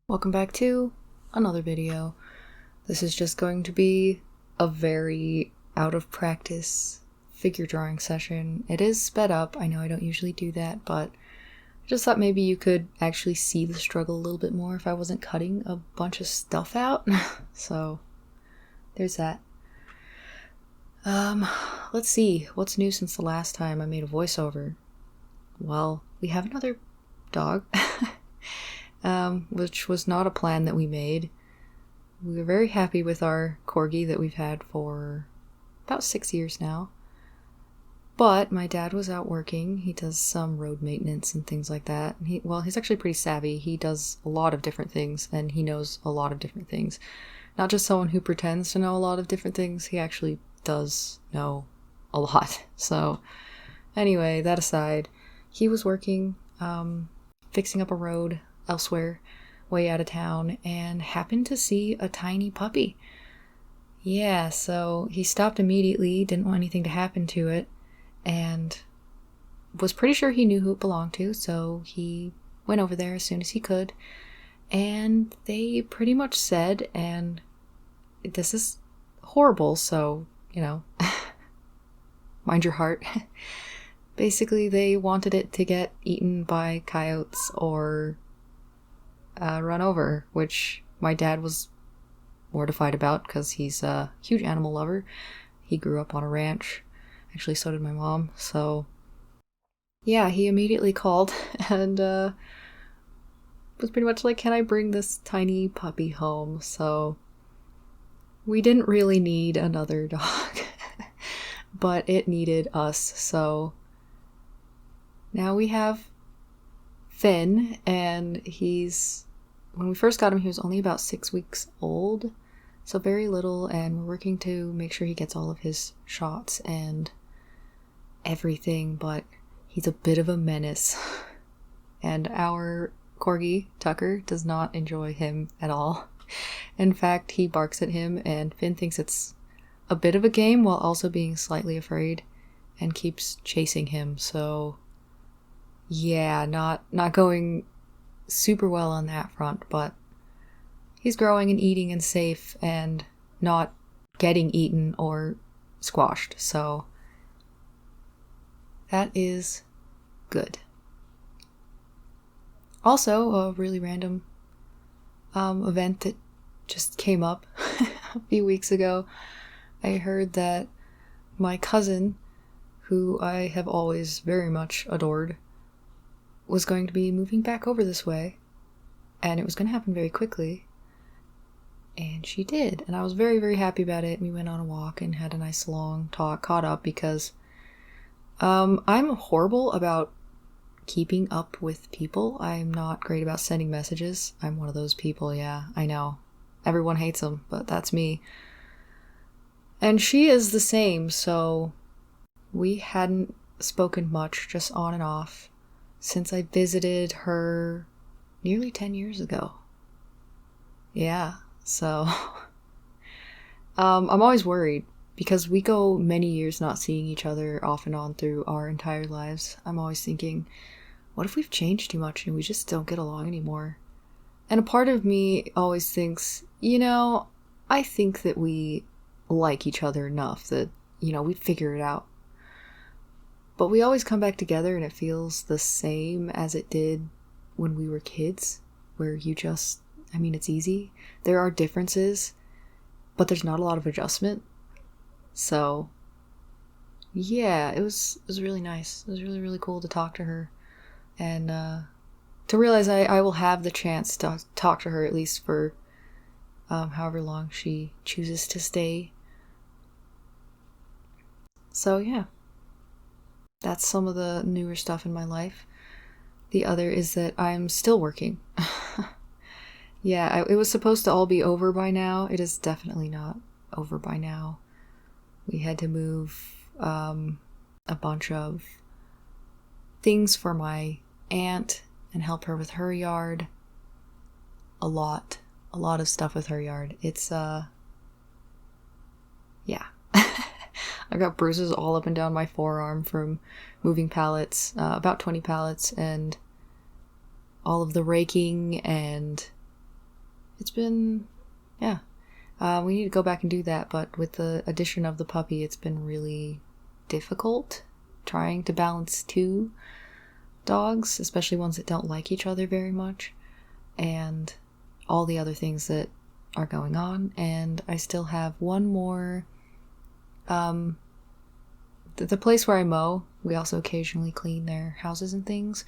Welcome back to another video. This is just going to be a very out of practice figure drawing session. It is sped up. I know I don't usually do that, but I just thought maybe you could actually see the struggle a little bit more if I wasn't cutting a bunch of stuff out. So there's that. Let's see. What's new since the last time I made a voiceover? Well, we have another dog. Which was not a plan that we made. We were very happy with our corgi that we've had for about 6 years now. But my dad was out working. He does some road maintenance and things like that. He's actually pretty savvy. He does a lot of different things, and he knows a lot of different things. Not just someone who pretends to know a lot of different things. He actually does know a lot. So anyway, that aside, he was working, fixing up a road elsewhere, way out of town, and happened to see a tiny puppy. Yeah, so he stopped immediately, didn't want anything to happen to it, and was pretty sure he knew who it belonged to, so he went over there as soon as he could, and they pretty much said, and this is horrible, so, mind your heart. Basically, they wanted it to get eaten by coyotes or run over, which my dad was mortified about because he's a huge animal lover. He grew up on a ranch. Actually, so did my mom. So, yeah, he immediately called and was pretty much like, can I bring this tiny puppy home? So, we didn't really need another dog, but it needed us. So, now we have Finn, and when we first got him, he was only about 6 weeks old, so very little, and we're working to make sure he gets all of his shots and everything, but he's a bit of a menace. And our corgi, Tucker, does not enjoy him at all. In fact, he barks at him, and Finn thinks it's a bit of a game while also being slightly afraid and keeps chasing him, so yeah, not going super well on that front, but he's growing and eating and safe and not getting eaten or squashed, so that is good. Also, a really random event that just came up a few weeks ago. I heard that my cousin, who I have always very much adored, was going to be moving back over this way, and it was going to happen very quickly, and she did, and I was very, very happy about it. We went on a walk and had a nice long talk, caught up, because I'm horrible about keeping up with people. I'm not great about sending messages. I'm one of those people, yeah, I know. Everyone hates them, but that's me. And she is the same, so we hadn't spoken much, just on and off, since I visited her nearly 10 years ago. Yeah, so I'm always worried because we go many years not seeing each other off and on through our entire lives. I'm always thinking, what if we've changed too much and we just don't get along anymore? And a part of me always thinks, I think that we like each other enough that, we'd figure it out. But we always come back together and it feels the same as it did when we were kids, where it's easy. There are differences, but there's not a lot of adjustment. So, yeah, it was really nice. It was really, really cool to talk to her. And to realize I will have the chance to talk to her at least for however long she chooses to stay. So, yeah. That's some of the newer stuff in my life. The other is that I'm still working. Yeah, it was supposed to all be over by now. It is definitely not over by now. We had to move a bunch of things for my aunt and help her with her yard. A lot of stuff with her yard. It's, yeah. I got bruises all up and down my forearm from moving pallets, about 20 pallets, and all of the raking and it's been, yeah. We need to go back and do that, but with the addition of the puppy, it's been really difficult trying to balance two dogs, especially ones that don't like each other very much, and all the other things that are going on. And I still have one more, the place where I mow, we also occasionally clean their houses and things,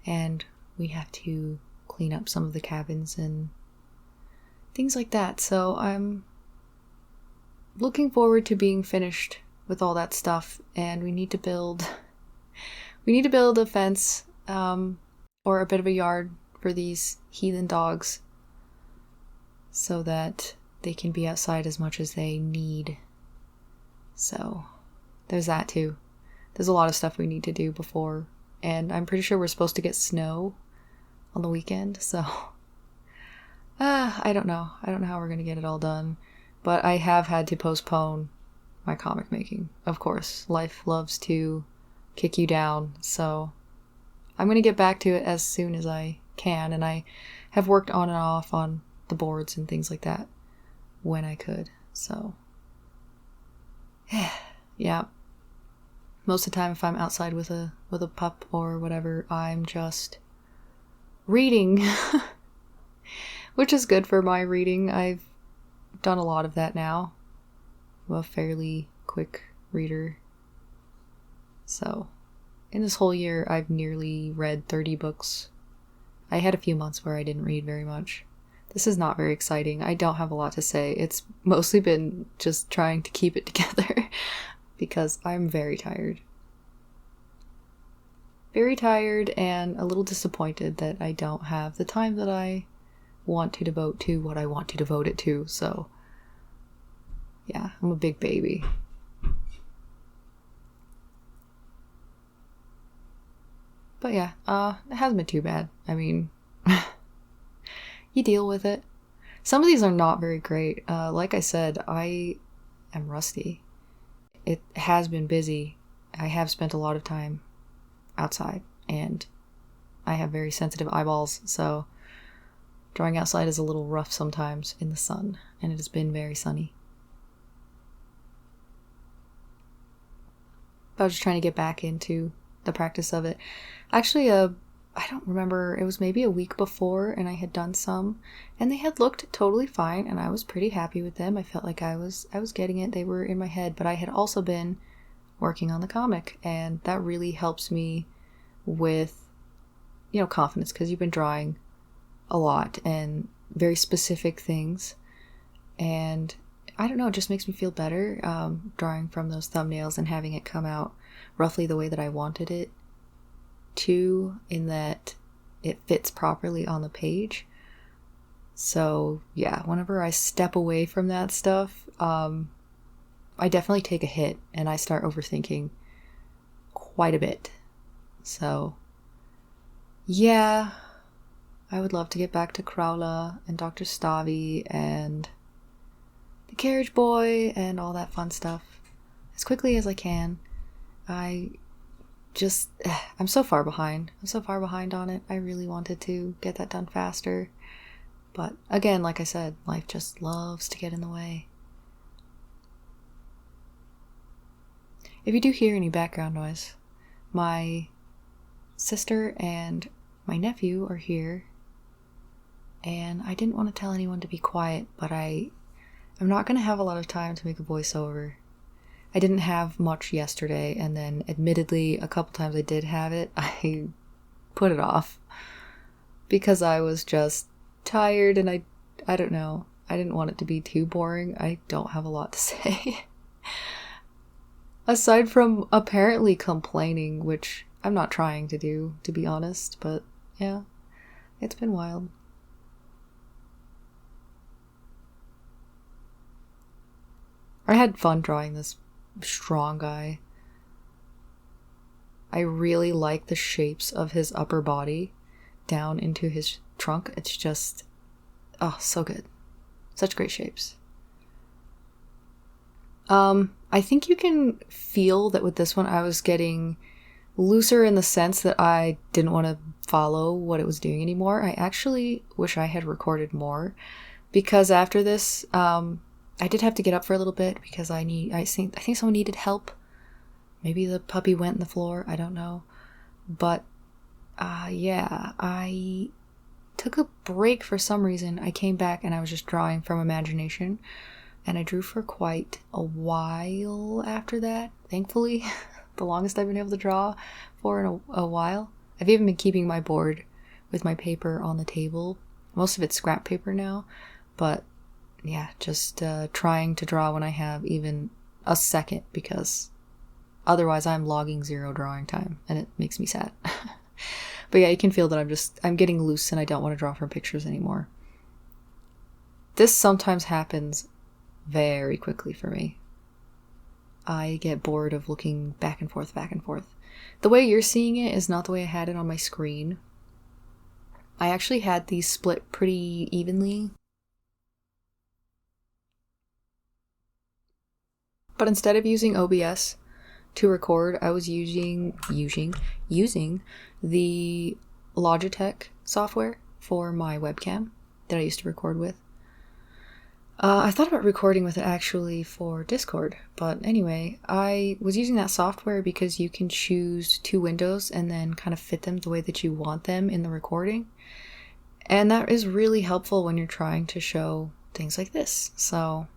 and we have to clean up some of the cabins and things like that. So I'm looking forward to being finished with all that stuff, and we need to build a fence, or a bit of a yard for these heathen dogs so that they can be outside as much as they need. So there's that too. There's a lot of stuff we need to do before, and I'm pretty sure we're supposed to get snow on the weekend, so I don't know how we're gonna get it all done, but I have had to postpone my comic making. Of course, life loves to kick you down, so I'm gonna get back to it as soon as I can, and I have worked on and off on the boards and things like that when I could. So yeah, most of the time if I'm outside with a pup or whatever, I'm just reading which is good for my reading. I've done a lot of that now. I'm a fairly quick reader, so in this whole year I've nearly read 30 books. I had a few months where I didn't read very much. This is not very exciting. I don't have a lot to say. It's mostly been just trying to keep it together because I'm very tired. Very tired and a little disappointed that I don't have the time that I want to devote to what I want to devote it to. So yeah, I'm a big baby. But yeah, it hasn't been too bad. I mean, you deal with it. Some of these are not very great. Like I said, I am rusty. It has been busy. I have spent a lot of time outside, and I have very sensitive eyeballs, so drawing outside is a little rough sometimes in the sun, and it has been very sunny. But I was just trying to get back into the practice of it. Actually, I don't remember, it was maybe a week before, and I had done some, and they had looked totally fine, and I was pretty happy with them. I felt like I was getting it. They were in my head, but I had also been working on the comic, and that really helps me with, confidence, because you've been drawing a lot and very specific things, and I don't know, it just makes me feel better, drawing from those thumbnails and having it come out roughly the way that I wanted it to, in that it fits properly on the page. So yeah, whenever I step away from that stuff, I definitely take a hit and I start overthinking quite a bit. So yeah, I would love to get back to Crowla and Dr. Stavi and the Carriage Boy and all that fun stuff as quickly as I can. I'm so far behind. I'm so far behind on it. I really wanted to get that done faster. But again, like I said, life just loves to get in the way. If you do hear any background noise, my sister and my nephew are here. And I didn't want to tell anyone to be quiet, but I'm not going to have a lot of time to make a voiceover. I didn't have much yesterday, and then admittedly a couple times I did have it, I put it off because I was just tired, and I don't know, I didn't want it to be too boring. I don't have a lot to say aside from apparently complaining, which I'm not trying to do, to be honest, but yeah, it's been wild. I had fun drawing this strong guy. I really like the shapes of his upper body down into his trunk. It's just, so good. Such great shapes. I think you can feel that with this one I was getting looser in the sense that I didn't want to follow what it was doing anymore. I actually wish I had recorded more, because after this, I did have to get up for a little bit because I think someone needed help. Maybe the puppy went in the floor, I don't know. But, yeah, I took a break for some reason. I came back and I was just drawing from imagination. And I drew for quite a while after that, thankfully. The longest I've been able to draw for in a while. I've even been keeping my board with my paper on the table. Most of it's scrap paper now. But, yeah, just trying to draw when I have even a second, because otherwise I'm logging 0 drawing time, and it makes me sad. But yeah, you can feel that I'm getting loose and I don't want to draw from pictures anymore. This sometimes happens very quickly for me. I get bored of looking back and forth, back and forth. The way you're seeing it is not the way I had it on my screen. I actually had these split pretty evenly. But instead of using OBS to record, I was using the Logitech software for my webcam that I used to record with. I thought about recording with it actually for Discord, but anyway, I was using that software because you can choose 2 windows and then kind of fit them the way that you want them in the recording. And that is really helpful when you're trying to show things like this. So,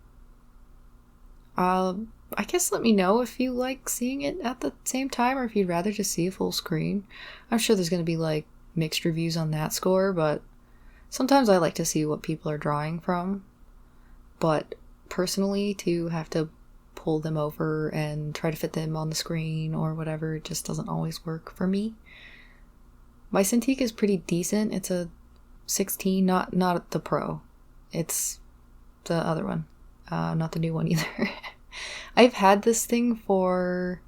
I guess let me know if you like seeing it at the same time or if you'd rather just see a full screen. I'm sure there's going to be like mixed reviews on that score, but sometimes I like to see what people are drawing from. But personally, to have to pull them over and try to fit them on the screen or whatever, it just doesn't always work for me. My Cintiq is pretty decent. It's a 16, not the Pro. It's the other one, not the new one either. I've had this thing for,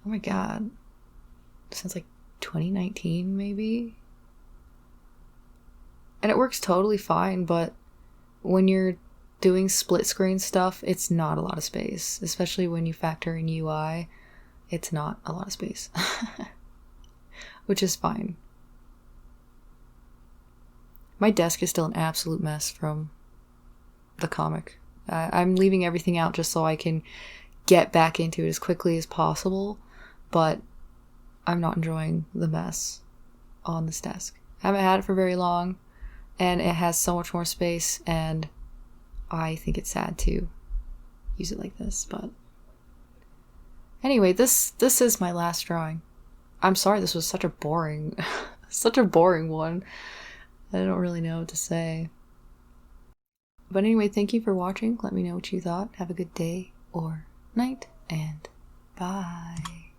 oh my god, since like 2019 maybe? And it works totally fine, but when you're doing split screen stuff, it's not a lot of space, especially when you factor in UI. It's not a lot of space, which is fine. My desk is still an absolute mess from the comic. I'm leaving everything out just so I can get back into it as quickly as possible, but I'm not enjoying the mess on this desk. I haven't had it for very long, and it has so much more space, and I think it's sad to use it like this, but anyway, this is my last drawing. I'm sorry this was such a boring one. I don't really know what to say. But anyway, thank you for watching. Let me know what you thought. Have a good day or night, and bye.